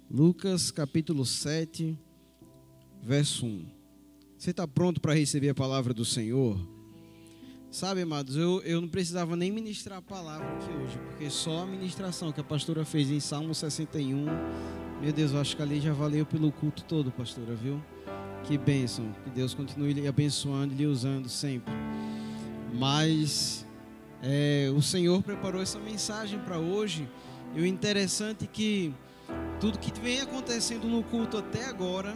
Lucas capítulo 7, verso 1. Você está pronto para receber a palavra do Senhor? Sabe, amados, eu não precisava nem ministrar a palavra aqui hoje, porque só a ministração que a pastora fez em Salmo 61, meu Deus, eu acho que ali já valeu pelo culto todo, pastora, viu? Que bênção, que Deus continue lhe abençoando e lhe usando sempre. Mas o Senhor preparou essa mensagem para hoje, e o interessante é que tudo que vem acontecendo no culto até agora,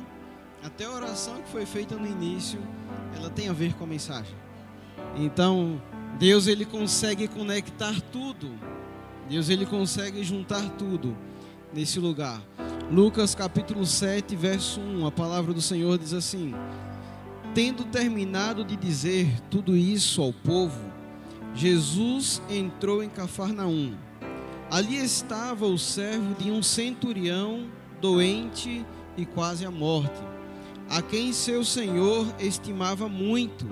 até a oração que foi feita no início, ela tem a ver com a mensagem. Então, Deus ele consegue conectar tudo. Deus ele consegue juntar tudo nesse lugar. Lucas capítulo 7, verso 1, a palavra do Senhor diz assim: tendo terminado de dizer tudo isso ao povo, Jesus entrou em Cafarnaum. Ali estava o servo de um centurião doente e quase à morte, a quem seu senhor estimava muito.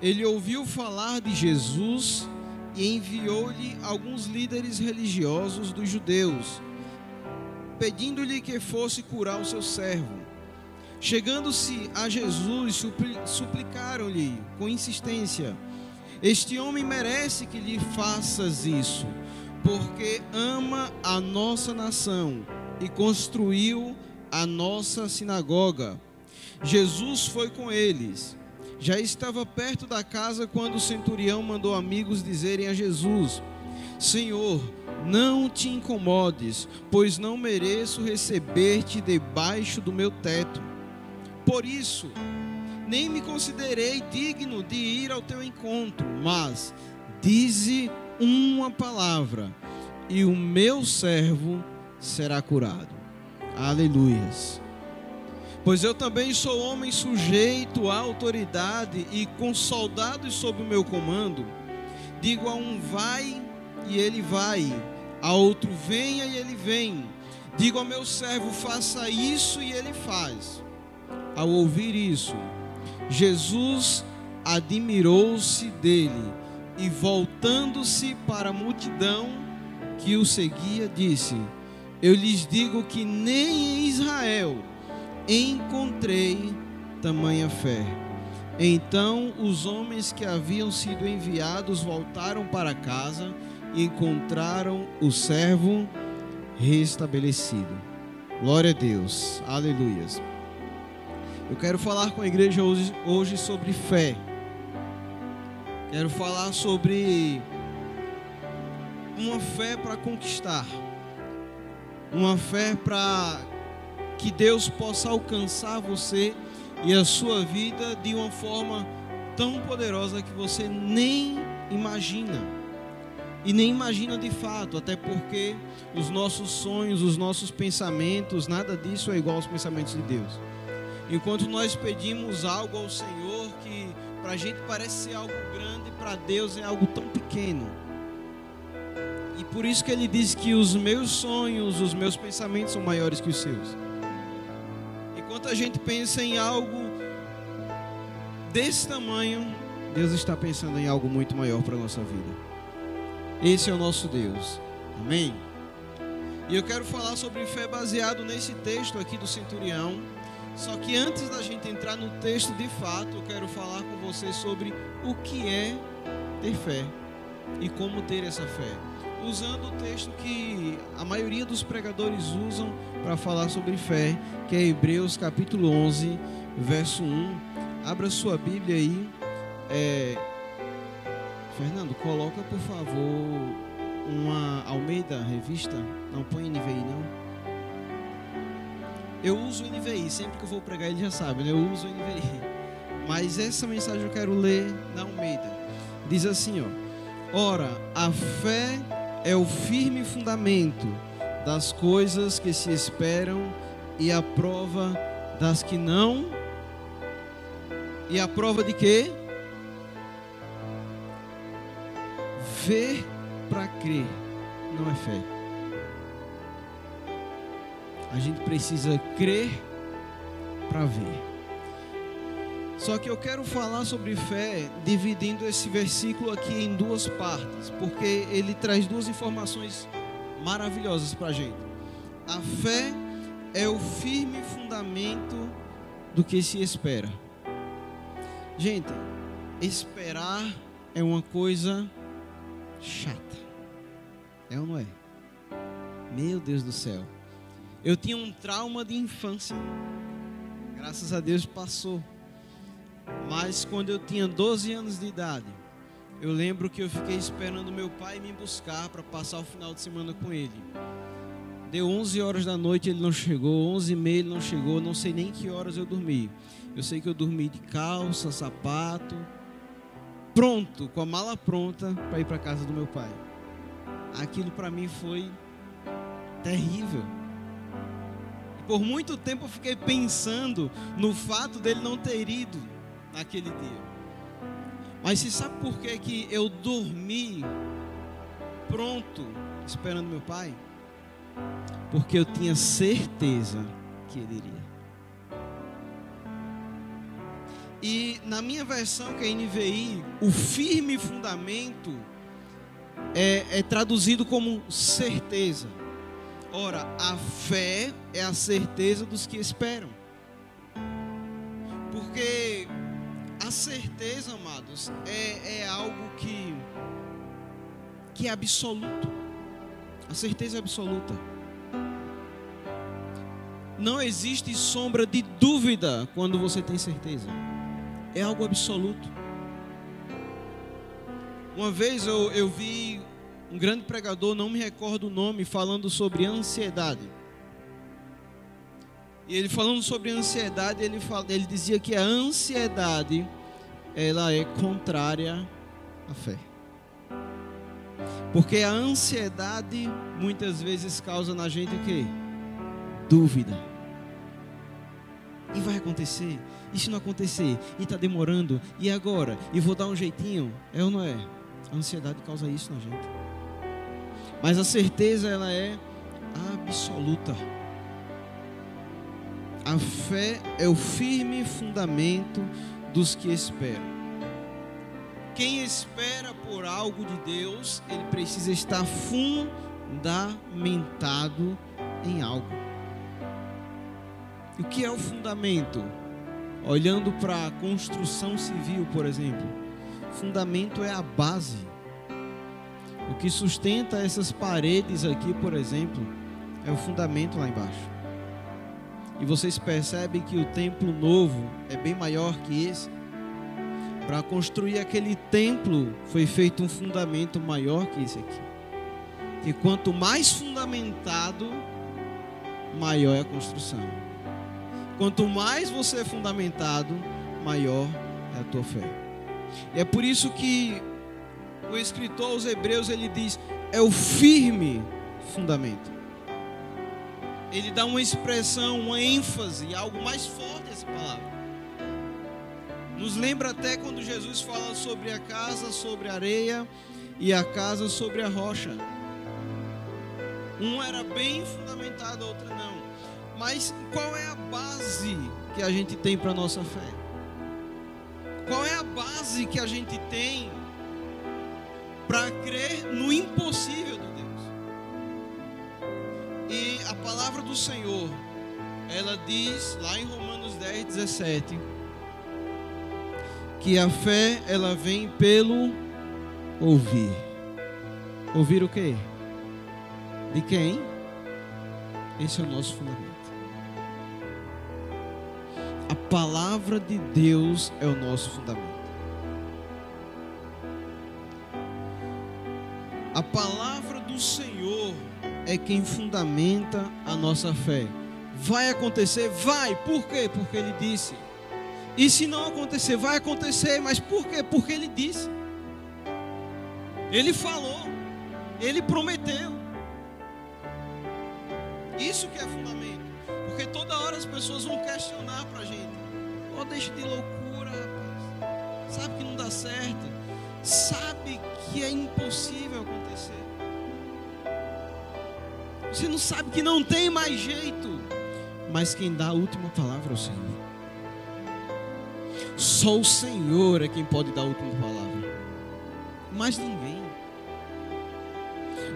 Ele ouviu falar de Jesus e enviou-lhe alguns líderes religiosos dos judeus, pedindo-lhe que fosse curar o seu servo. Chegando-se a Jesus, suplicaram-lhe com insistência: este homem merece que lhe faças isso, porque ama a nossa nação e construiu a nossa sinagoga. Jesus foi com eles. Já estava perto da casa quando o centurião mandou amigos dizerem a Jesus: Senhor, não te incomodes, pois não mereço receber-te debaixo do meu teto. Por isso, nem me considerei digno de ir ao teu encontro, mas dize uma palavra, e o meu servo será curado. Aleluias. Pois eu também sou homem sujeito à autoridade e com soldados sob o meu comando. Digo a um vai e ele vai, a outro venha e ele vem. Digo ao meu servo faça isso e ele faz. Ao ouvir isso, Jesus admirou-se dele e voltando-se para a multidão que o seguia, disse: eu lhes digo que nem em Israel encontrei tamanha fé. Então os homens que haviam sido enviados voltaram para casa e encontraram o servo restabelecido. Glória a Deus, aleluias. Eu quero falar com a igreja hoje sobre fé. Quero falar sobre uma fé para conquistar, uma fé para que Deus possa alcançar você e a sua vida de uma forma tão poderosa que você nem imagina. E nem imagina de fato, até porque os nossos sonhos, os nossos pensamentos, nada disso é igual aos pensamentos de Deus. Enquanto nós pedimos algo ao Senhor que para a gente parece ser algo grande, para Deus é algo tão pequeno. E por isso que Ele diz que os meus sonhos, os meus pensamentos são maiores que os seus. Enquanto a gente pensa em algo desse tamanho, Deus está pensando em algo muito maior para a nossa vida. Esse é o nosso Deus. Amém? E eu quero falar sobre fé baseado nesse texto aqui do centurião. Só que antes da gente entrar no texto de fato, eu quero falar com você sobre o que é ter fé e como ter essa fé, usando o texto que a maioria dos pregadores usam para falar sobre fé, que é Hebreus capítulo 11, verso 1. Abra sua Bíblia aí. Fernando, coloca por favor uma Almeida Revista. Não põe NVI não. Eu uso o NVI, sempre que eu vou pregar ele já sabe, né? Eu uso o NVI. Mas essa mensagem eu quero ler na Almeida. Diz assim, ó: ora, a fé é o firme fundamento das coisas que se esperam e a prova das que não. E a prova de quê? Ver para crer não é fé. A gente precisa crer para ver. Só que eu quero falar sobre fé dividindo esse versículo aqui em duas partes, porque ele traz duas informações maravilhosas para a gente. A fé é o firme fundamento do que se espera. Gente, esperar é uma coisa chata. É ou não é? Meu Deus do céu. Eu tinha um trauma de infância. Graças a Deus passou. Mas quando eu tinha 12 anos de idade, eu lembro que eu fiquei esperando meu pai me buscar para passar o final de semana com ele. Deu 11 horas da noite, ele não chegou. 11h30 ele não chegou. Não sei nem que horas eu dormi. Eu sei que eu dormi de calça, sapato, pronto, com a mala pronta para ir para a casa do meu pai. Aquilo para mim foi terrível. E por muito tempo eu fiquei pensando no fato dele não ter ido naquele dia. Mas você sabe por que eu dormi pronto esperando meu pai? Porque eu tinha certeza que ele iria. E na minha versão, que é NVI, o firme fundamento é traduzido como certeza. Ora, a fé é a certeza dos que esperam. Porque a certeza, amados, é algo que é absoluto. A certeza é absoluta. Não existe sombra de dúvida quando você tem certeza. É algo absoluto. Uma vez eu vi um grande pregador, não me recordo o nome, falando sobre ansiedade. E ele falando sobre ansiedade, ele dizia que a ansiedade, ela é contrária à fé. Porque a ansiedade muitas vezes causa na gente o quê? Dúvida. E vai acontecer? E se não acontecer? E está demorando? E agora? E vou dar um jeitinho? É ou não é? A ansiedade causa isso na gente. Mas a certeza, ela é absoluta. A fé é o firme fundamento dos que esperam. Quem espera por algo de Deus, ele precisa estar fundamentado em algo. E o que é o fundamento? Olhando para a construção civil, por exemplo, fundamento é a base. O que sustenta essas paredes aqui, por exemplo, é o fundamento lá embaixo. E vocês percebem que o templo novo é bem maior que esse. Para construir aquele templo foi feito um fundamento maior que esse aqui. E quanto mais fundamentado, maior é a construção. Quanto mais você é fundamentado, maior é a tua fé. E é por isso que o escritor aos Hebreus, ele diz, é o firme fundamento. Ele dá uma expressão, uma ênfase, algo mais forte essa palavra. Nos lembra até quando Jesus fala sobre a casa sobre a areia e a casa sobre a rocha. Um era bem fundamentado, a outra não. Mas qual é a base que a gente tem para a nossa fé? Qual é a base que a gente tem para crer no impossível de Deus? E a palavra do Senhor, ela diz lá em Romanos 10:17, que a fé, ela vem pelo ouvir. Ouvir o quê? De quem? Esse é o nosso fundamento. A palavra de Deus é o nosso fundamento. A palavra do Senhor é quem fundamenta a nossa fé. Vai acontecer? Vai. Por quê? Porque Ele disse. E se não acontecer? Vai acontecer. Mas por quê? Porque Ele disse. Ele falou. Ele prometeu. Isso que é fundamento. Porque toda hora as pessoas vão questionar pra gente. Oh, deixa de loucura, rapaz. Sabe que não dá certo. Sabe que é impossível acontecer. Você não sabe que não tem mais jeito. Mas quem dá a última palavra é o Senhor. Só o Senhor é quem pode dar a última palavra. Mais ninguém.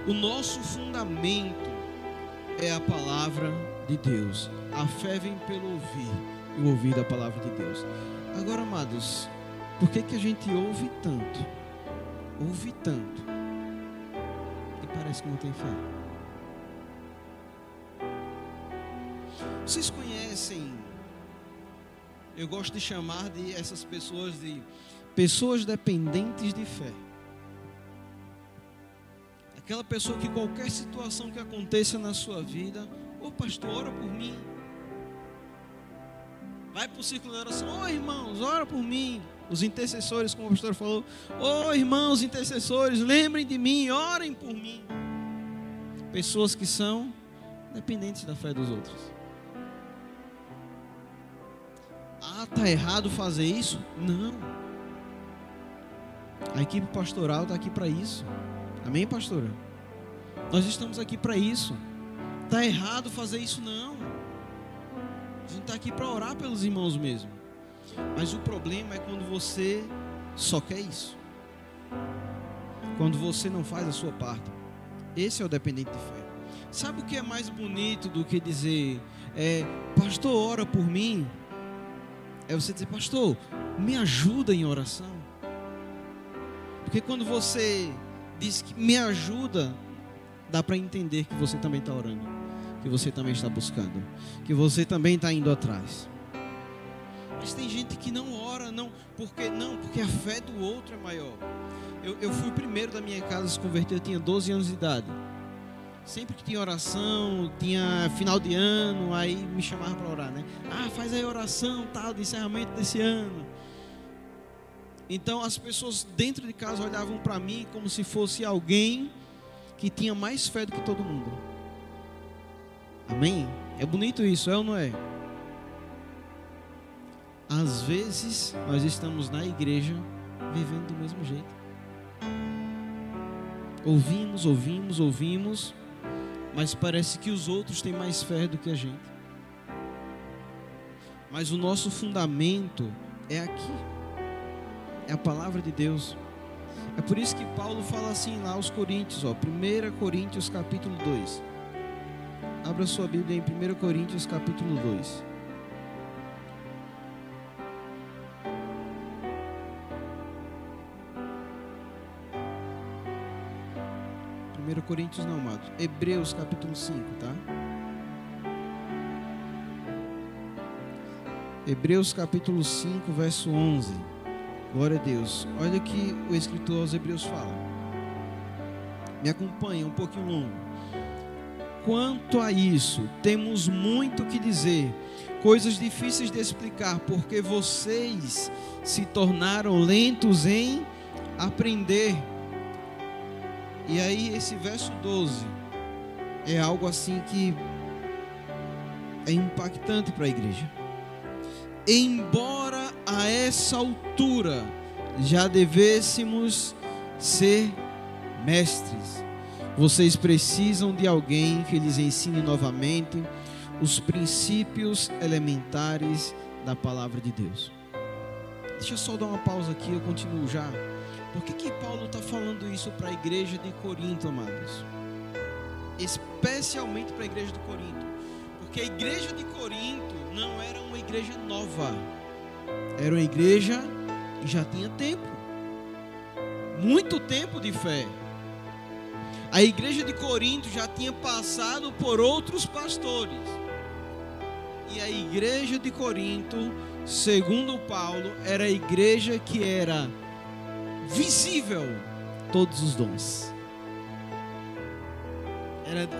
O nosso fundamento é a palavra de Deus. A fé vem pelo ouvir, e o ouvir da palavra de Deus. Agora, amados, por que a gente ouve tanto? Ouve tanto e parece que não tem fé. Vocês conhecem, eu gosto de chamar de essas pessoas de pessoas dependentes de fé. Aquela pessoa que qualquer situação que aconteça na sua vida, ô pastor, ora por mim. Vai para o círculo de oração, ô irmãos, ora por mim. Os intercessores, como o pastor falou, ô irmãos intercessores, lembrem de mim, orem por mim. Pessoas que são dependentes da fé dos outros. Ah, está errado fazer isso? Não. A equipe pastoral está aqui para isso. Amém, pastora? Nós estamos aqui para isso. Está errado fazer isso? Não. A gente está aqui para orar pelos irmãos mesmo. Mas o problema é quando você só quer isso. Quando você não faz a sua parte. Esse é o dependente de fé. Sabe o que é mais bonito do que dizer, pastor, ora por mim? É você dizer, pastor, me ajuda em oração. Porque quando você diz que me ajuda, dá para entender que você também está orando, que você também está buscando, que você também está indo atrás. Mas tem gente que não ora, porque a fé do outro é maior. Eu fui o primeiro da minha casa a se converter, eu tinha 12 anos de idade. Sempre que tinha oração, tinha final de ano, aí me chamavam para orar, né? Ah, faz aí oração, tal, de encerramento desse ano. Então as pessoas dentro de casa olhavam para mim como se fosse alguém que tinha mais fé do que todo mundo. Amém? É bonito isso, é ou não é? Às vezes nós estamos na igreja vivendo do mesmo jeito. Ouvimos, mas parece que os outros têm mais fé do que a gente. Mas o nosso fundamento é aqui. É a palavra de Deus. É por isso que Paulo fala assim lá aos Coríntios, 1 Coríntios capítulo 2. Abra sua Bíblia em 1 Coríntios capítulo 2. Coríntios não, amado. Hebreus capítulo 5, tá? Hebreus capítulo 5, verso 11. Glória a Deus. Olha o que o escritor aos Hebreus fala. Me acompanha, um pouquinho longo. Quanto a isso, temos muito que dizer, coisas difíceis de explicar, porque vocês se tornaram lentos em aprender. E aí esse verso 12 é algo assim que é impactante para a igreja. Embora a essa altura já devêssemos ser mestres, vocês precisam de alguém que lhes ensine novamente os princípios elementares da palavra de Deus. Deixa eu só dar uma pausa aqui, eu continuo já. Por que Paulo está falando isso para a igreja de Corinto, amados? Especialmente para a igreja de Corinto. Porque a igreja de Corinto não era uma igreja nova. Era uma igreja que já tinha tempo. Muito tempo de fé. A igreja de Corinto já tinha passado por outros pastores. E a igreja de Corinto, segundo Paulo, era a igreja que era visível todos os dons.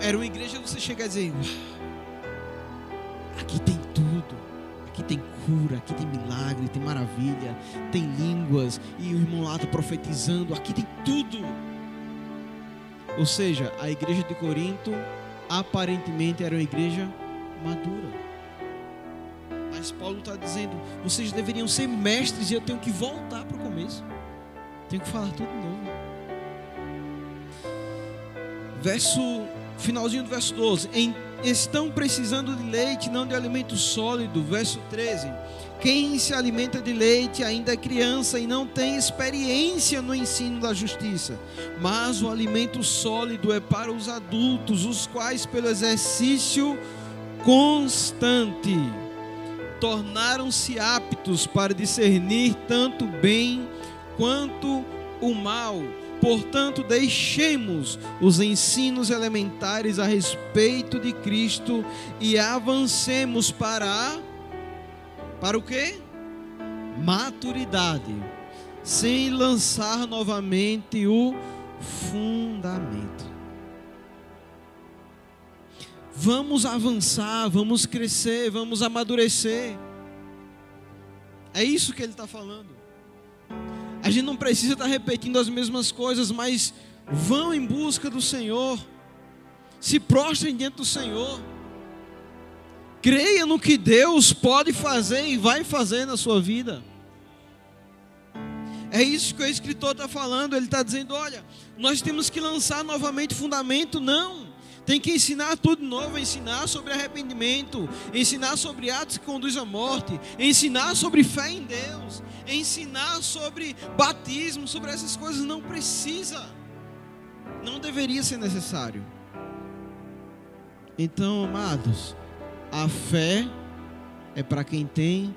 Era uma igreja que você chega a dizer, aqui tem tudo, aqui tem cura, aqui tem milagre, tem maravilha, tem línguas, e o irmão lá está profetizando, aqui tem tudo. Ou seja, a igreja de Corinto aparentemente era uma igreja madura. Mas Paulo está dizendo, vocês deveriam ser mestres e eu tenho que voltar para o começo. Tenho que falar tudo de novo. Finalzinho do verso 12. Estão precisando de leite, não de alimento sólido. Verso 13. Quem se alimenta de leite ainda é criança e não tem experiência no ensino da justiça. Mas o alimento sólido é para os adultos, os quais pelo exercício constante. Tornaram-se aptos para discernir tanto o bem quanto o mal. Portanto, deixemos os ensinos elementares a respeito de Cristo e avancemos para o quê? Maturidade, sem lançar novamente o fundamento. Vamos avançar, vamos crescer, vamos amadurecer. É isso que ele está falando. A gente não precisa estar repetindo as mesmas coisas, mas vão em busca do Senhor. Se prostrem diante do Senhor. Creia no que Deus pode fazer e vai fazer na sua vida. É isso que o escritor está falando. Ele está dizendo, olha, nós temos que lançar novamente fundamento. Não, tem que ensinar tudo de novo. Ensinar sobre arrependimento, ensinar sobre atos que conduzem à morte, ensinar sobre fé em Deus, ensinar sobre batismo, sobre essas coisas. Não precisa, não deveria ser necessário. Então, amados, a fé é para quem tem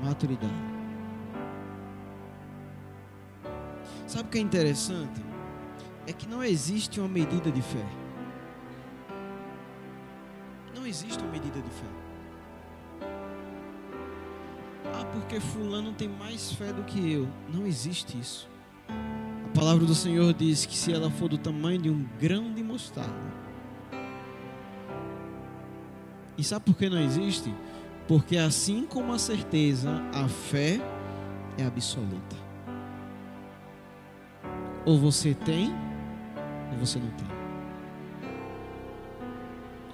maturidade. Sabe o que é interessante? É que não existe uma medida de fé. Não existe uma medida de fé. Ah, porque fulano tem mais fé do que eu. Não existe isso. A palavra do Senhor diz que se ela for do tamanho de um grão de mostarda. E sabe por que não existe? Porque assim como a certeza, a fé é absoluta. Ou você tem, ou você não tem.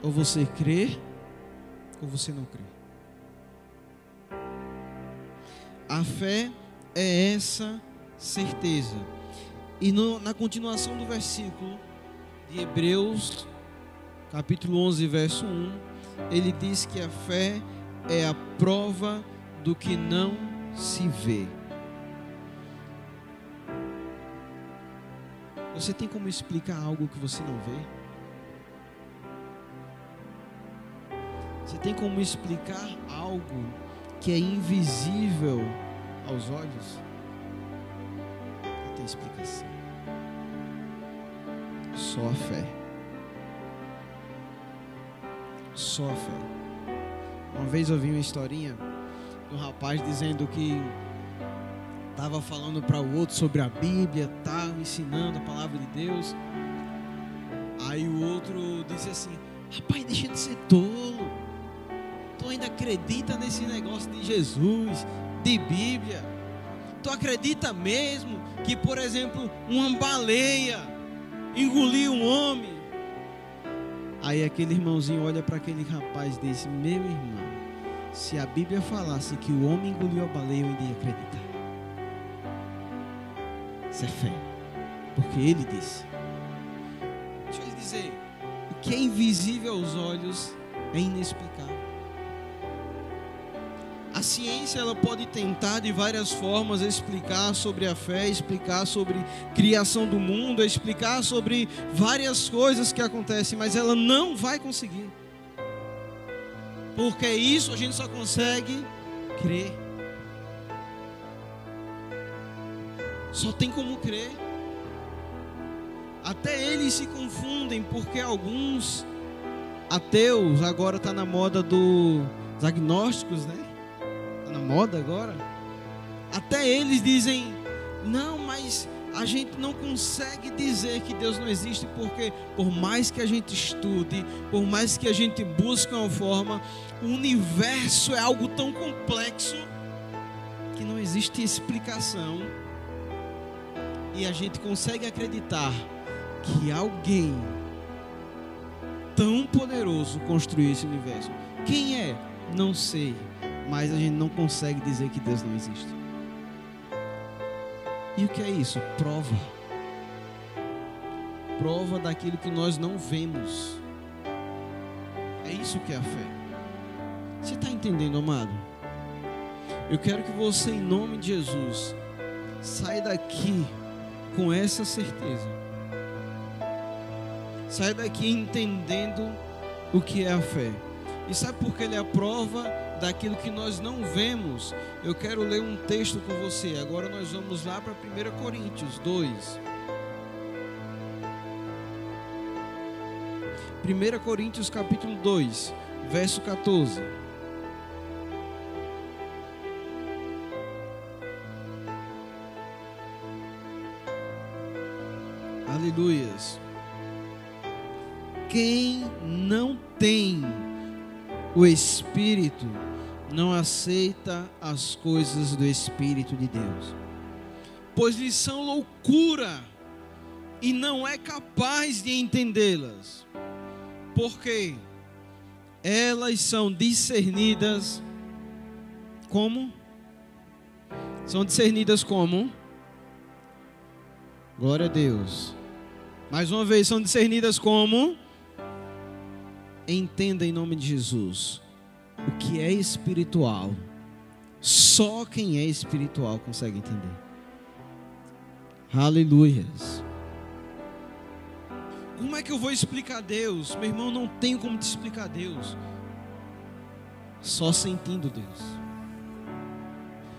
Ou você crê, ou você não crê. A fé é essa certeza. E na continuação do versículo de Hebreus, capítulo 11, verso 1, ele diz que a fé é a prova do que não se vê. Você tem como explicar algo que você não vê? Você tem como explicar algo que é invisível aos olhos? Não tem explicação. Só a fé. Só a fé. Uma vez eu vi uma historinha de um rapaz dizendo que estava falando para o outro sobre a Bíblia, ensinando a palavra de Deus. Aí o outro disse assim: rapaz, deixa de ser tolo. Tu ainda acredita nesse negócio de Jesus, de Bíblia? Tu acredita mesmo que, por exemplo, uma baleia engoliu um homem? Aí aquele irmãozinho olha para aquele rapaz e diz: meu irmão, se a Bíblia falasse que o homem engoliu a baleia, eu ainda ia acreditar. Isso é fé, porque ele disse. Deixa eu lhe dizer, o que é invisível aos olhos é inexplicável. A ciência, ela pode tentar de várias formas explicar sobre a fé, explicar sobre criação do mundo, explicar sobre várias coisas que acontecem, mas ela não vai conseguir. Porque isso a gente só consegue crer. Só tem como crer. Até eles se confundem, porque alguns ateus, agora está na moda dos agnósticos, né? Está na moda agora. Até eles dizem: não, mas a gente não consegue dizer que Deus não existe, porque por mais que a gente estude, por mais que a gente busque uma forma, o universo é algo tão complexo que não existe explicação. E a gente consegue acreditar que alguém tão poderoso construiu esse universo. Quem é? Não sei. Mas a gente não consegue dizer que Deus não existe. E o que é isso? Prova. Prova daquilo que nós não vemos. É isso que é a fé. Você está entendendo, amado? Eu quero que você, em nome de Jesus, saia daqui com essa certeza. Saia daqui entendendo o que é a fé. E sabe por que ele é a prova daquilo que nós não vemos? Eu quero ler um texto com você. Agora nós vamos lá para 1 Coríntios 2. 1 Coríntios capítulo 2, verso 14. Aleluias. Quem não tem o Espírito não aceita as coisas do Espírito de Deus, pois lhes são loucura e não é capaz de entendê-las, porque elas são discernidas como? São discernidas como? Glória a Deus. Mais uma vez, são discernidas como? Entenda em nome de Jesus. O que é espiritual, só quem é espiritual consegue entender. Aleluias. Como é que eu vou explicar Deus? Meu irmão, não tenho como te explicar Deus. Só sentindo Deus.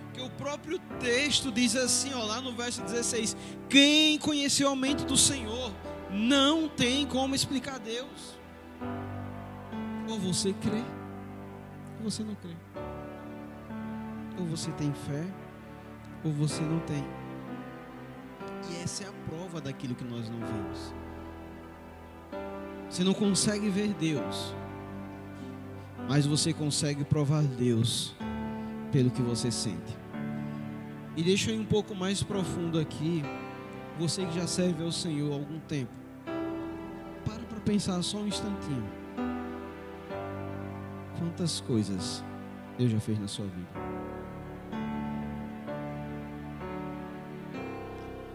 Porque o próprio texto diz assim, ó, lá no verso 16: quem conheceu a mente do Senhor não tem como explicar Deus. Ou você crê, ou você não crê. Ou você tem fé, ou você não tem. E essa é a prova daquilo que nós não vemos. Você não consegue ver Deus, mas você consegue provar Deus pelo que você sente. E deixa eu ir um pouco mais profundo aqui. Você que já serve ao Senhor há algum tempo, para pensar só um instantinho. Quantas coisas Deus já fez na sua vida?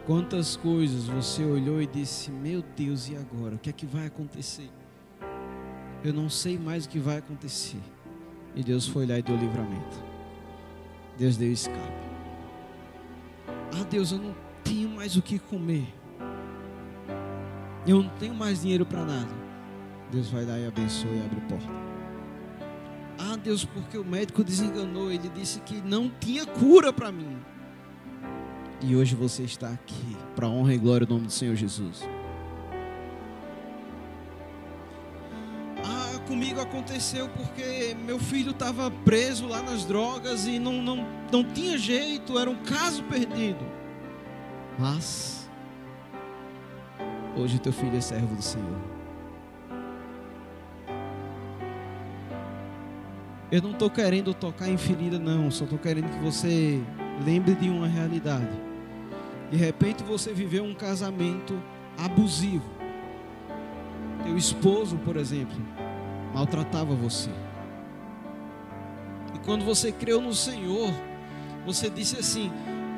Quantas coisas você olhou e disse: meu Deus, e agora? O que é que vai acontecer? Eu não sei mais o que vai acontecer. E Deus foi lá e deu livramento. Deus deu escape. Ah, Deus, eu não tenho mais o que comer. Eu não tenho mais dinheiro para nada. Deus vai lá e abençoa e abre porta. Ah, Deus, porque o médico desenganou. Ele disse que não tinha cura para mim. E hoje você está aqui, para a honra e glória do nome do Senhor Jesus. Ah, comigo aconteceu porque meu filho estava preso lá nas drogas e não tinha jeito, era um caso perdido. Mas hoje teu filho é servo do Senhor. Eu não estou querendo tocar em ferida, não. Só estou querendo que você lembre de uma realidade. De repente você viveu um casamento abusivo. Teu esposo, por exemplo, maltratava você. E quando você creu no Senhor, você disse assim: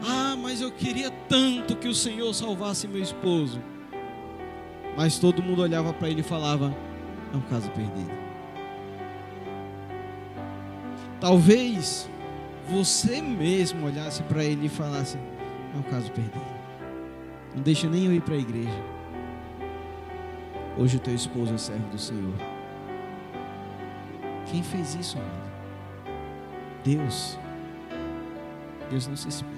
ah, mas eu queria tanto que o Senhor salvasse meu esposo. Mas todo mundo olhava para ele e falava: é um caso perdido. Talvez você mesmo olhasse para ele e falasse: é um caso perdido. Não deixa nem eu ir para a igreja. Hoje o teu esposo é servo do Senhor. Quem fez isso, amado? Deus. Deus não se explica.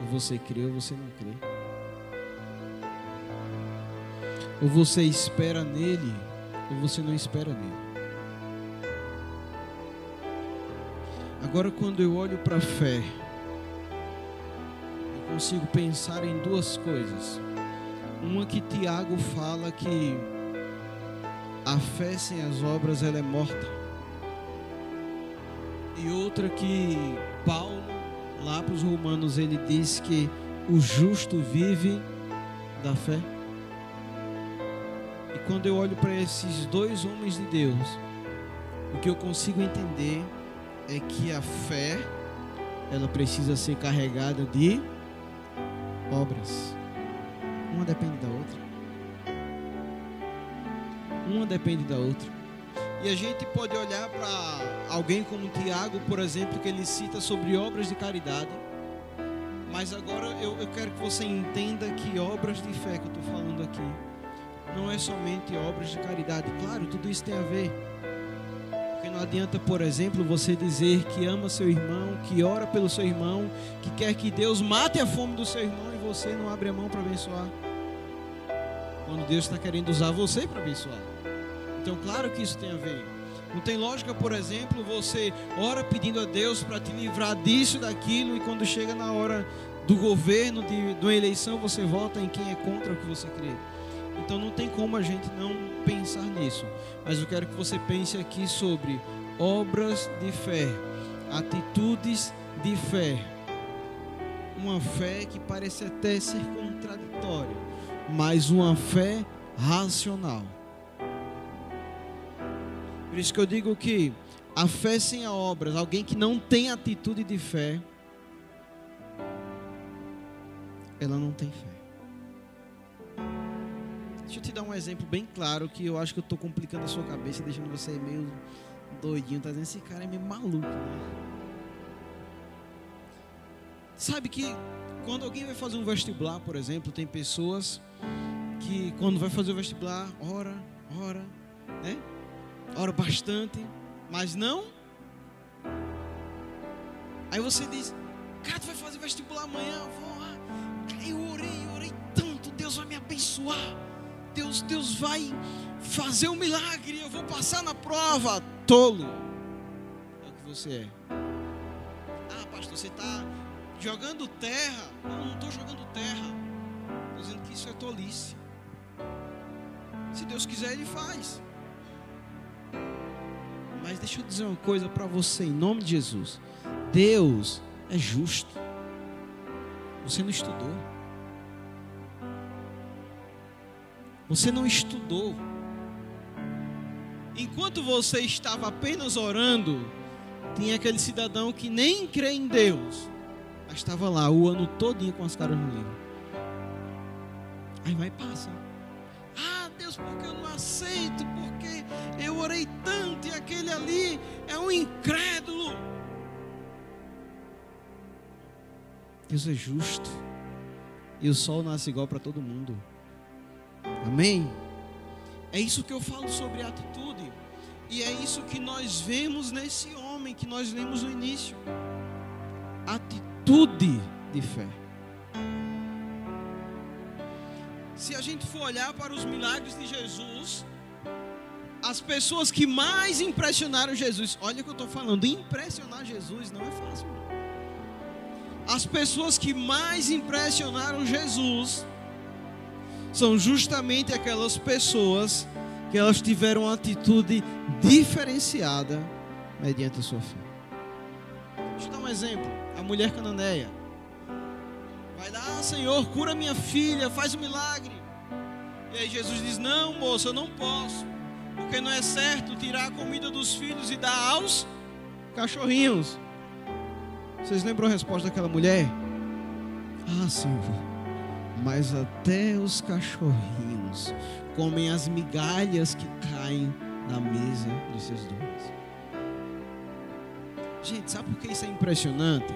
Ou você crê ou você não crê. Ou você espera nele ou você não espera nele. Agora, quando eu olho para a fé, eu consigo pensar em duas coisas. Uma que Tiago fala que a fé sem as obras ela é morta. E outra que Paulo, lá para os Romanos, ele diz que o justo vive da fé. E quando eu olho para esses dois homens de Deus, o que eu consigo entender é que a fé, ela precisa ser carregada de obras. Uma depende da outra. Uma depende da outra. E a gente pode olhar para alguém como Tiago, por exemplo, que ele cita sobre obras de caridade. Mas agora eu quero que você entenda que obras de fé que eu estou falando aqui não é somente obras de caridade. Claro, tudo isso tem a ver. Porque não adianta, por exemplo, você dizer que ama seu irmão, que ora pelo seu irmão, que quer que Deus mate a fome do seu irmão e você não abre a mão para abençoar, quando Deus está querendo usar você para abençoar. Então, claro que isso tem a ver. Não tem lógica, por exemplo, você ora pedindo a Deus para te livrar disso e daquilo, e quando chega na hora do governo, de uma eleição, você vota em quem é contra o que você crê. Então não tem como a gente não pensar nisso. Mas eu quero que você pense aqui sobre obras de fé, atitudes de fé. Uma fé que parece até ser contraditória, mas uma fé racional. Por isso que eu digo que a fé sem a obras, alguém que não tem atitude de fé, ela não tem fé. Deixa eu te dar um exemplo bem claro, que eu acho que eu estou complicando a sua cabeça, deixando você meio doidinho, tá dizendo, esse cara é meio maluco, né? Sabe que quando alguém vai fazer um vestibular, por exemplo, tem pessoas que quando vai fazer o vestibular, ora, né? Ora bastante, mas não. Aí você diz, cara, tu vai fazer vestibular amanhã, vou lá. Eu orei tanto, Deus vai me abençoar. Deus vai fazer um milagre, eu vou passar na prova. Tolo. É o que você é. Ah, pastor, você está jogando terra. Não estou jogando terra. Estou dizendo que isso é tolice. Se Deus quiser, Ele faz. Mas deixa eu dizer uma coisa para você, em nome de Jesus. Deus é justo. Você não estudou. Você não estudou. Enquanto você estava apenas orando, tinha aquele cidadão que nem crê em Deus, mas estava lá o ano todinho com as caras no livro. Aí vai e passa. Ah, Deus, porque eu não aceito, porque eu orei tanto e aquele ali é um incrédulo. Deus é justo. E o sol nasce igual para todo mundo. Amém? É isso que eu falo sobre atitude. E é isso que nós vemos nesse homem que nós lemos no início. Atitude de fé. Se a gente for olhar para os milagres de Jesus, as pessoas que mais impressionaram Jesus, olha o que eu estou falando, impressionar Jesus não é fácil. As pessoas que mais impressionaram Jesus são justamente aquelas pessoas que elas tiveram uma atitude diferenciada mediante a sua fé. Deixa eu dar um exemplo. A mulher cananeia vai lá, Senhor, cura minha filha, faz um milagre. E aí Jesus diz, não, moça, eu não posso, porque não é certo tirar a comida dos filhos e dar aos cachorrinhos. Vocês lembram a resposta daquela mulher? Ah, Senhor, mas até os cachorrinhos comem as migalhas que caem na mesa dos seus donos. Gente, sabe por que isso é impressionante?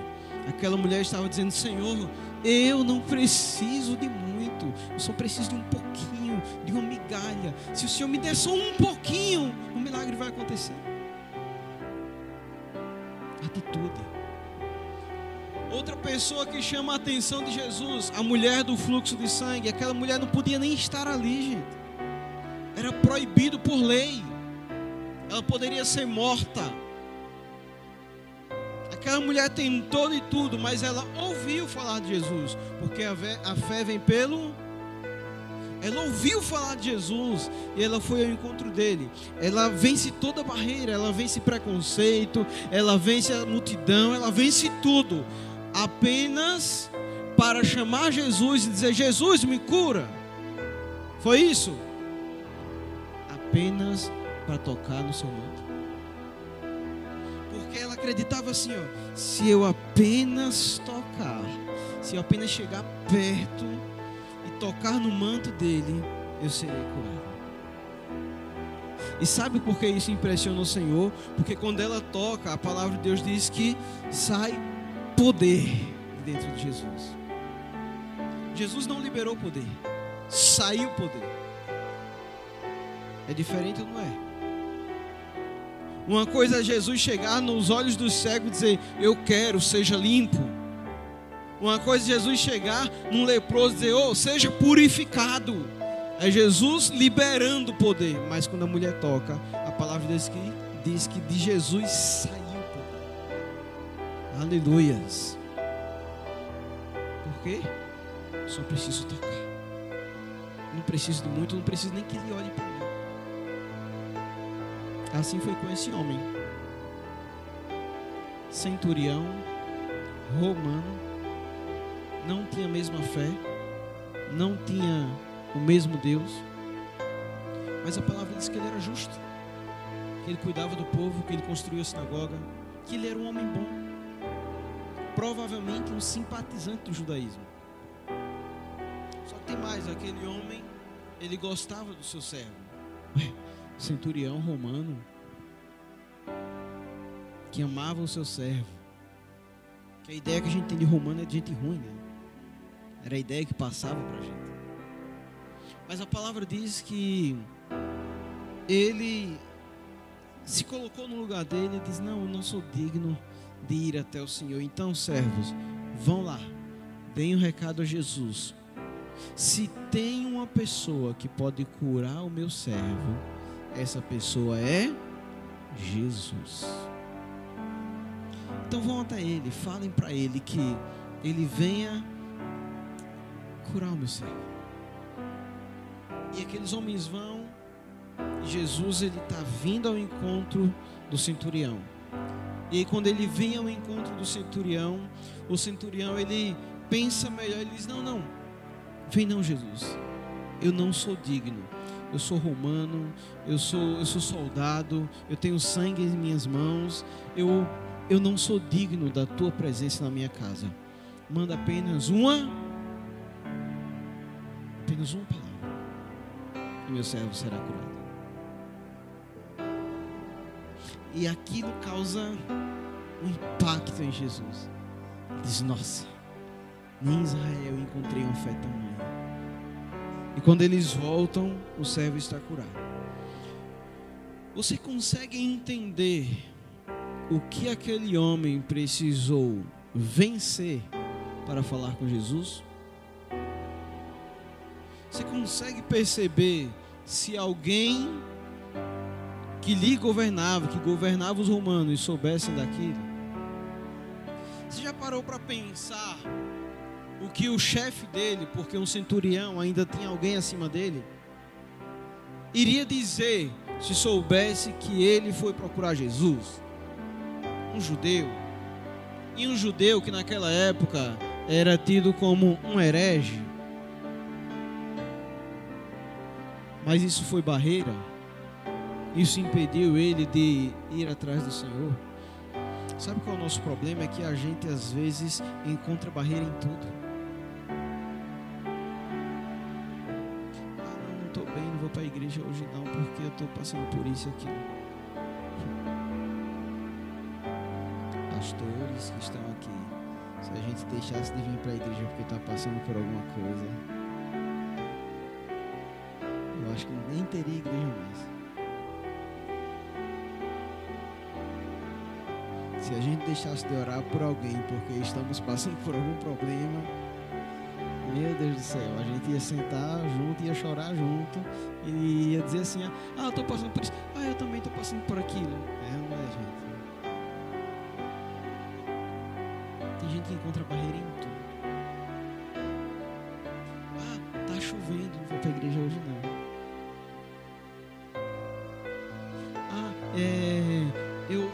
Aquela mulher estava dizendo, Senhor, eu não preciso de muito, eu só preciso de um pouquinho, de uma migalha. Se o Senhor me der só um pouquinho, o milagre vai acontecer. Atitude. Outra pessoa que chama a atenção de Jesus, a mulher do fluxo de sangue. Aquela mulher não podia nem estar ali, gente. Era proibido por lei. Ela poderia ser morta. Aquela mulher tentou de tudo, mas ela ouviu falar de Jesus. Porque a fé vem pelo... Ela ouviu falar de Jesus e ela foi ao encontro dele. Ela vence toda barreira, ela vence preconceito, ela vence a multidão, ela vence tudo. Apenas para chamar Jesus e dizer, Jesus, me cura. Foi isso? Apenas para tocar no seu manto. Porque ela acreditava assim, ó, se eu apenas tocar, se eu apenas chegar perto e tocar no manto dele, eu serei curado. E sabe por que isso impressiona o Senhor? Porque quando ela toca, a palavra de Deus diz que sai poder dentro de Jesus. Jesus não liberou poder, saiu poder. É diferente ou não é? Uma coisa é Jesus chegar nos olhos dos cegos e dizer: eu quero, seja limpo. Uma coisa é Jesus chegar num leproso e dizer: oh, seja purificado. É Jesus liberando o poder. Mas quando a mulher toca, a palavra diz que de Jesus saiu o poder. Aleluias. Por quê? Só preciso tocar. Não preciso de muito, não preciso nem que ele olhe para mim. Assim foi com esse homem, centurião, romano, não tinha a mesma fé, não tinha o mesmo Deus, mas a palavra diz que ele era justo, que ele cuidava do povo, que ele construiu a sinagoga, que ele era um homem bom, provavelmente um simpatizante do judaísmo. Só que tem mais, aquele homem, ele gostava do seu servo. Centurião romano, que amava o seu servo. Que a ideia que a gente tem de romano é de gente ruim, né? Era a ideia que passava para a gente. Mas a palavra diz que ele se colocou no lugar dele e diz: não, eu não sou digno de ir até o Senhor. Então, servos, vão lá, deem um recado a Jesus. Se tem uma pessoa que pode curar o meu servo, essa pessoa é Jesus. Então vão até ele, falem para ele que ele venha curar o meu servo. E aqueles homens vão, e Jesus, ele está vindo ao encontro do centurião. E aí quando ele vem ao encontro do centurião, o centurião, ele pensa melhor, ele diz: não, vem não, Jesus, eu não sou digno. Eu sou romano, eu sou soldado, eu tenho sangue em minhas mãos, eu não sou digno da tua presença na minha casa. Manda apenas uma palavra, e meu servo será curado. E aquilo causa um impacto em Jesus. Ele diz: nossa, nem em Israel encontrei uma fé tamanha. E quando eles voltam, o servo está curado. Você consegue entender o que aquele homem precisou vencer para falar com Jesus? Você consegue perceber se alguém que lhe governava, que governava os romanos, soubessem daquilo? Você já parou para pensar o que o chefe dele, porque um centurião ainda tinha alguém acima dele, iria dizer se soubesse que ele foi procurar Jesus? Um judeu, e um judeu que naquela época era tido como um herege. Mas isso foi barreira? Isso impediu ele de ir atrás do Senhor? Sabe qual é o nosso problema? É que a gente às vezes encontra barreira em tudo. Não estou bem, não vou para a igreja hoje não, porque eu estou passando por isso e aquilo. Pastores que estão aqui, se a gente deixasse de vir para a igreja porque está passando por alguma coisa, eu acho que nem teria igreja mais. Se a gente deixasse de orar por alguém porque estamos passando por algum problema, meu Deus do céu, a gente ia sentar junto, ia chorar junto e ia dizer assim: eu estou passando por isso, eu também estou passando por aquilo. Não é, gente? Tem gente que encontra barreira em tudo. Tá chovendo, não vou para a igreja hoje não. Eu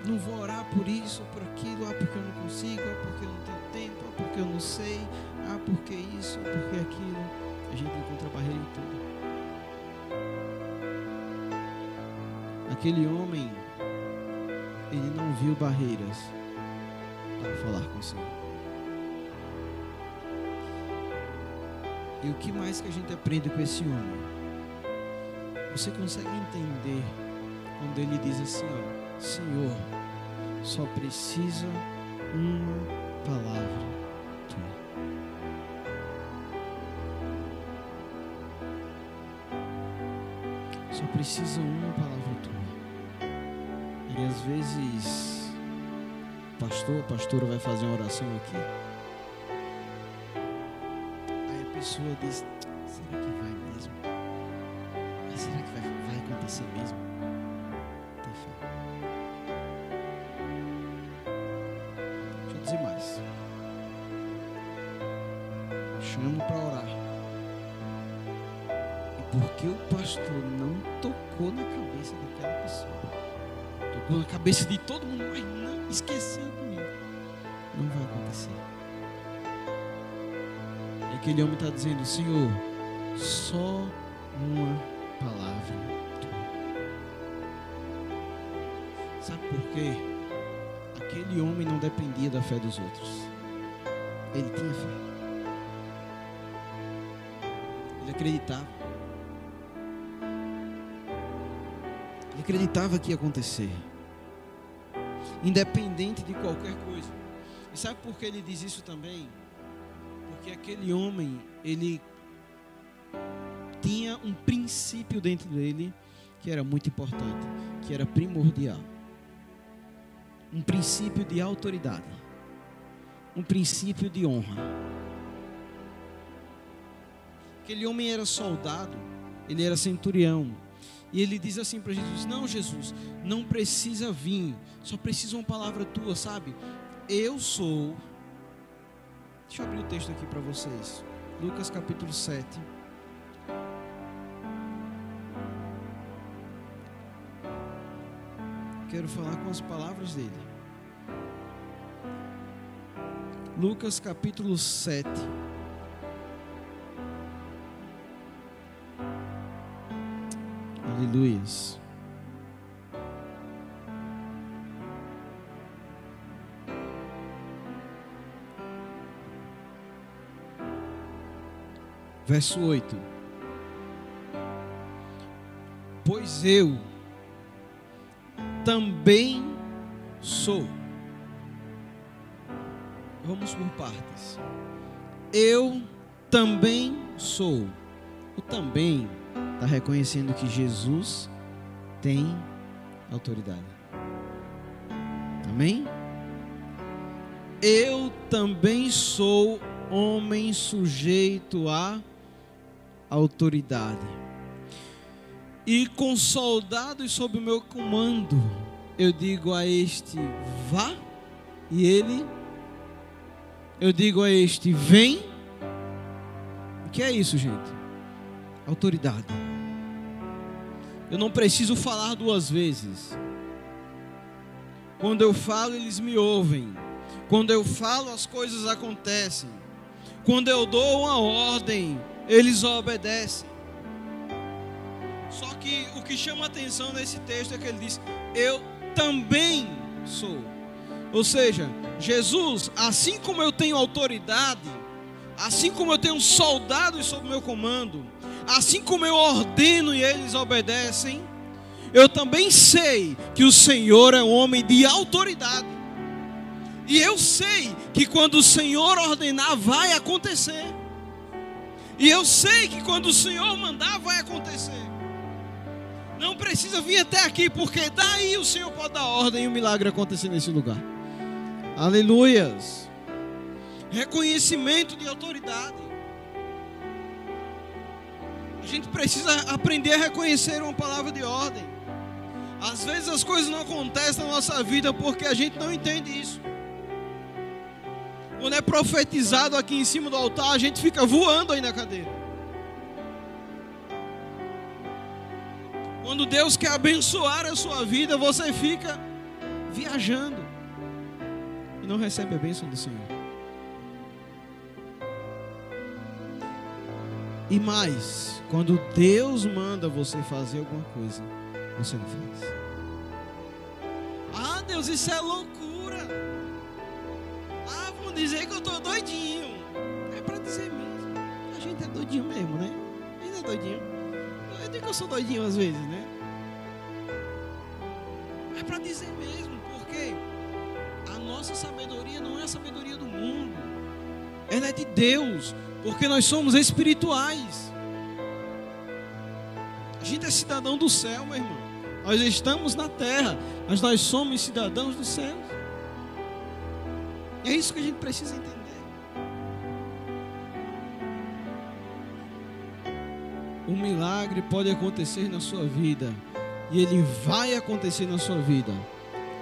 não vou orar por isso ou por aquilo, porque eu não consigo, porque eu não tenho tempo, porque eu não sei, porque isso, porque aquilo. A gente encontra barreira em tudo. Aquele homem, ele não viu barreiras para falar com o Senhor. E o que mais que a gente aprende com esse homem? Você consegue entender quando ele diz assim: Senhor, só precisa uma palavra tua. Só precisa uma palavra tua. E às vezes o pastor, a pastora vai fazer uma oração aqui. Aí a pessoa diz: será que vai mesmo? Mas será que vai acontecer mesmo? Tem fé. Deixa eu dizer mais. Chamo para orar. E porque o pastor não tocou na cabeça daquela pessoa, tocou na cabeça de todo mundo, mas não esqueceu de mim, não vai acontecer. E aquele homem está dizendo: Senhor, só uma palavra tua. Sabe por quê? Aquele homem não dependia da fé dos outros. Ele tinha fé. Ele acreditava. Ele acreditava que ia acontecer, independente de qualquer coisa. E sabe por que ele diz isso também? Porque aquele homem, ele tinha um princípio dentro dele que era muito importante, que era primordial. Um princípio de autoridade, um princípio de honra. Aquele homem era soldado, ele era centurião. E ele diz assim para Jesus: não, Jesus, não precisa vir, só precisa uma palavra tua, sabe? Eu sou. Deixa eu abrir o texto aqui para vocês. Lucas capítulo 7. Quero falar com as palavras dele. Lucas capítulo 7. Aleluias. Verso 8. Pois eu também sou. Vamos por partes. Eu também sou. O também está reconhecendo que Jesus tem autoridade. Amém? Eu também sou homem sujeito à autoridade. E com soldados sob o meu comando, eu digo a este: vá, e ele, eu digo a este: vem. O que é isso, gente? Autoridade. Eu não preciso falar duas vezes. Quando eu falo, eles me ouvem. Quando eu falo, as coisas acontecem. Quando eu dou uma ordem, eles obedecem. Só que o que chama a atenção nesse texto é que ele diz: eu também sou. Ou seja, Jesus, assim como eu tenho autoridade, assim como eu tenho soldados sob meu comando, assim como eu ordeno e eles obedecem, eu também sei que o Senhor é um homem de autoridade. E eu sei que quando o Senhor ordenar, vai acontecer. E eu sei que quando o Senhor mandar, vai acontecer. Não precisa vir até aqui, porque daí o Senhor pode dar ordem e o milagre acontecer nesse lugar. Aleluias. Reconhecimento de autoridade. A gente precisa aprender a reconhecer uma palavra de ordem. Às vezes as coisas não acontecem na nossa vida porque a gente não entende isso. Quando é profetizado aqui em cima do altar, a gente fica voando aí na cadeira. Quando Deus quer abençoar a sua vida, você fica viajando e não recebe a bênção do Senhor. E mais, quando Deus manda você fazer alguma coisa, você não faz. Ah, Deus, isso é loucura. Ah, vão dizer que eu estou doidinho. É para dizer mesmo. A gente é doidinho mesmo, né? A gente é doidinho. Eu digo que eu sou doidinho às vezes, né? É para dizer mesmo, porque a nossa sabedoria não é a sabedoria do mundo. Ela é de Deus, porque nós somos espirituais. A gente é cidadão do céu, meu irmão. Nós estamos na terra, mas nós somos cidadãos do céu. É isso que a gente precisa entender. Um milagre pode acontecer na sua vida, e ele vai acontecer na sua vida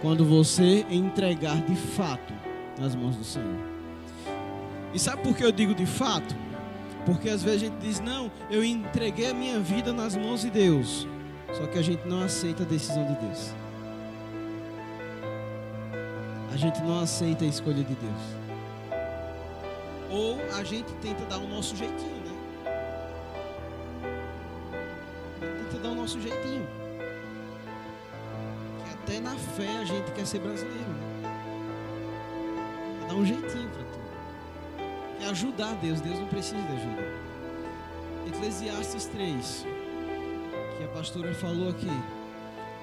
quando você entregar de fato nas mãos do Senhor. E sabe por que eu digo de fato? Porque às vezes a gente diz, não, eu entreguei a minha vida nas mãos de Deus. Só que a gente não aceita a decisão de Deus. A gente não aceita a escolha de Deus. Ou a gente tenta dar o nosso jeitinho, né? Tenta dar o nosso jeitinho. Que até na fé a gente quer ser brasileiro, né? Dá um jeitinho para tudo. Quer ajudar Deus. Deus não precisa de ajuda. Eclesiastes 3, que a pastora falou aqui.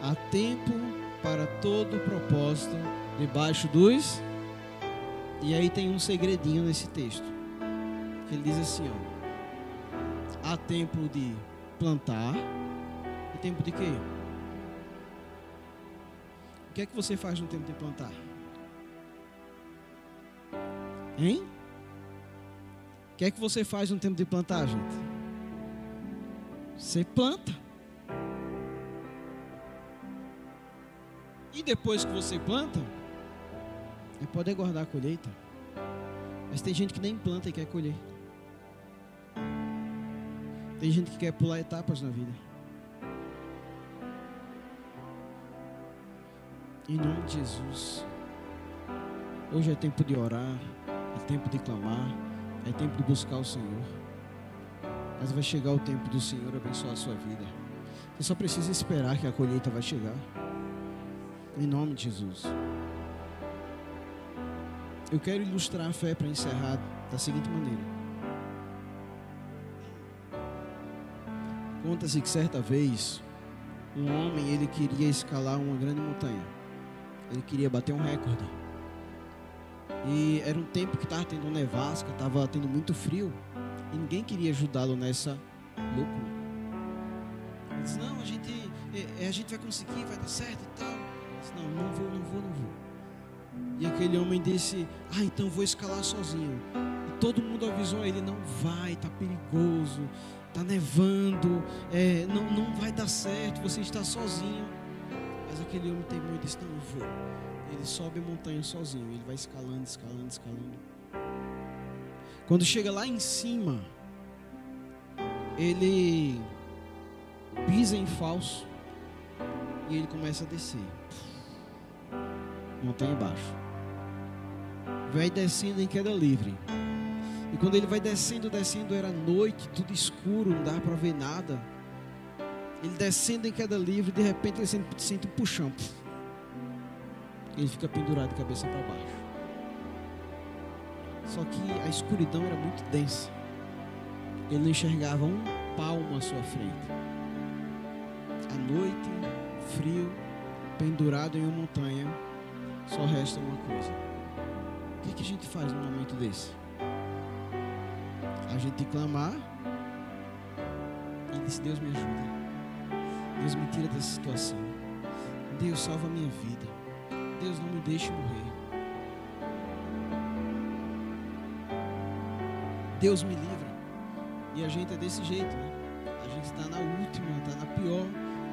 Há tempo para todo propósito debaixo dos... E aí tem um segredinho nesse texto, que ele diz assim, ó: há tempo de plantar e tempo de quê? O que é que você faz no tempo de plantar? Hein? O que é que você faz no tempo de plantar, gente? Você planta. E depois que você planta, pode aguardar a colheita. Mas tem gente que nem planta e quer colher. Tem gente que quer pular etapas na vida. Em nome de Jesus, hoje é tempo de orar, é tempo de clamar, é tempo de buscar o Senhor. Mas vai chegar o tempo do Senhor abençoar a sua vida. Você só precisa esperar que a colheita vai chegar. Em nome de Jesus. Eu quero ilustrar a fé para encerrar da seguinte maneira. Conta-se que certa vez um homem, ele queria escalar uma grande montanha. Ele queria bater um recorde. E era um tempo que estava tendo nevasca, estava tendo muito frio. E ninguém queria ajudá-lo nessa loucura. Ele disse, não, a gente vai conseguir, vai dar certo e tal. Ele disse, não vou. E aquele homem disse, então vou escalar sozinho. E todo mundo avisou ele, não vai, está perigoso, está nevando, não vai dar certo, você está sozinho. Mas aquele homem teimou e disse, não, eu vou. Ele sobe a montanha sozinho, ele vai escalando. Quando chega lá em cima, ele pisa em falso e ele começa a descer. Montanha abaixo. Vai descendo em queda livre. E quando ele vai descendo, era noite, tudo escuro, não dava para ver nada. Ele descendo em queda livre, de repente ele sente um puxão. Ele fica pendurado de cabeça para baixo. Só que a escuridão era muito densa. Ele não enxergava um palmo à sua frente. À noite, frio, pendurado em uma montanha, só resta uma coisa. O que a gente faz num momento desse? A gente clamar e dizer, Deus me ajuda. Deus me tira dessa situação. Deus salva a minha vida. Deus não me deixe morrer. Deus me livra. E a gente é desse jeito, né? A gente está na última, está na pior.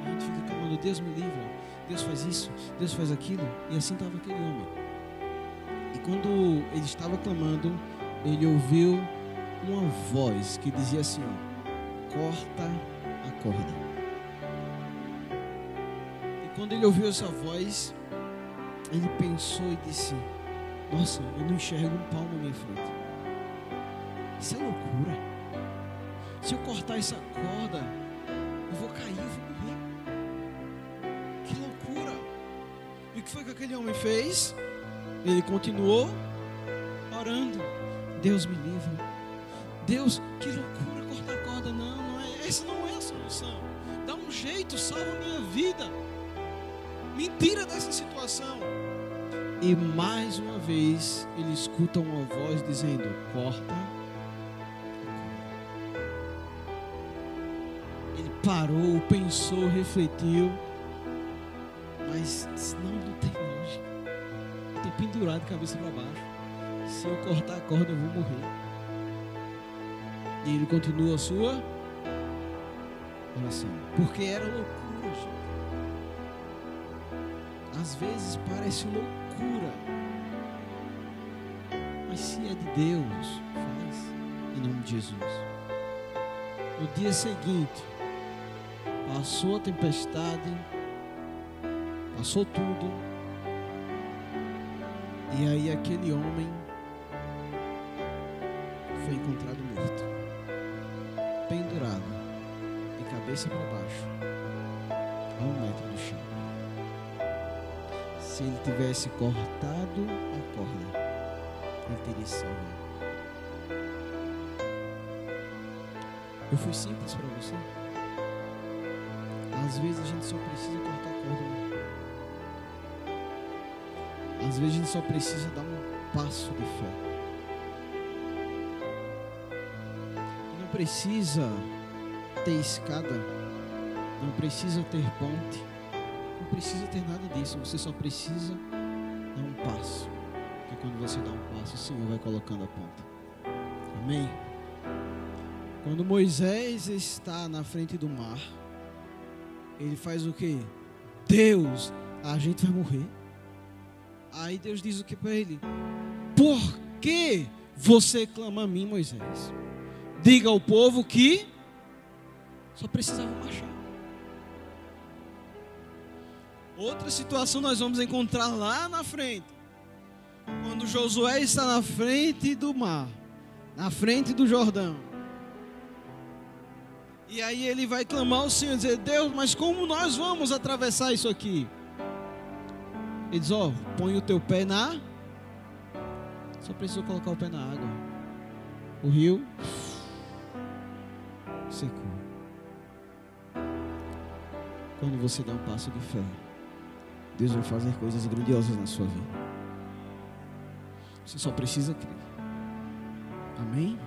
A gente fica clamando, Deus me livra. Deus faz isso, Deus faz aquilo. E assim estava aquele homem. E quando ele estava clamando, ele ouviu uma voz que dizia assim, corta a corda. E quando ele ouviu essa voz, ele pensou e disse, nossa, eu não enxergo um palmo na minha frente. Isso é loucura. Se eu cortar essa corda, eu vou cair, eu vou morrer. Que loucura. E o que foi que aquele homem fez? Ele continuou orando. Deus me livra. Deus, que loucura cortar a corda. Não é. Essa não é a solução. Dá um jeito, salva a minha vida. Me tira dessa situação. E mais uma vez ele escuta uma voz dizendo, corta. Ele parou, pensou, refletiu, mas disse, não tem lógica. Eu estou pendurado de cabeça para baixo. Se eu cortar a corda, eu vou morrer. E ele continua a sua oração, porque era loucura, gente. Às vezes parece loucura, mas se é de Deus, faz em nome de Jesus. No dia seguinte, passou a tempestade, passou tudo, e aí aquele homem foi encontrado morto, pendurado, de cabeça para baixo, a 1 metro do chão. Se ele tivesse cortado a corda, ele teria se salvado. Eu fui simples para você. Às vezes a gente só precisa cortar a corda, né? Às vezes a gente só precisa dar um passo de fé. Não precisa ter escada, não precisa ter ponte, não precisa ter nada disso. Você só precisa dar um passo. Porque quando você dá um passo, o Senhor vai colocando a ponta. Amém? Quando Moisés está na frente do mar, ele faz o quê? Deus, a gente vai morrer. Aí Deus diz o que para ele? Por que você clama a mim, Moisés? Diga ao povo que só precisava marchar. Outra situação nós vamos encontrar lá na frente. Quando Josué está na frente do mar, na frente do Jordão. E aí ele vai clamar ao Senhor, dizer, Deus, mas como nós vamos atravessar isso aqui? Ele diz, põe o teu pé na... Só precisa colocar o pé na água. O rio secou. Quando você dá um passo de fé, Deus vai fazer coisas grandiosas na sua vida. Você só precisa crer. Amém?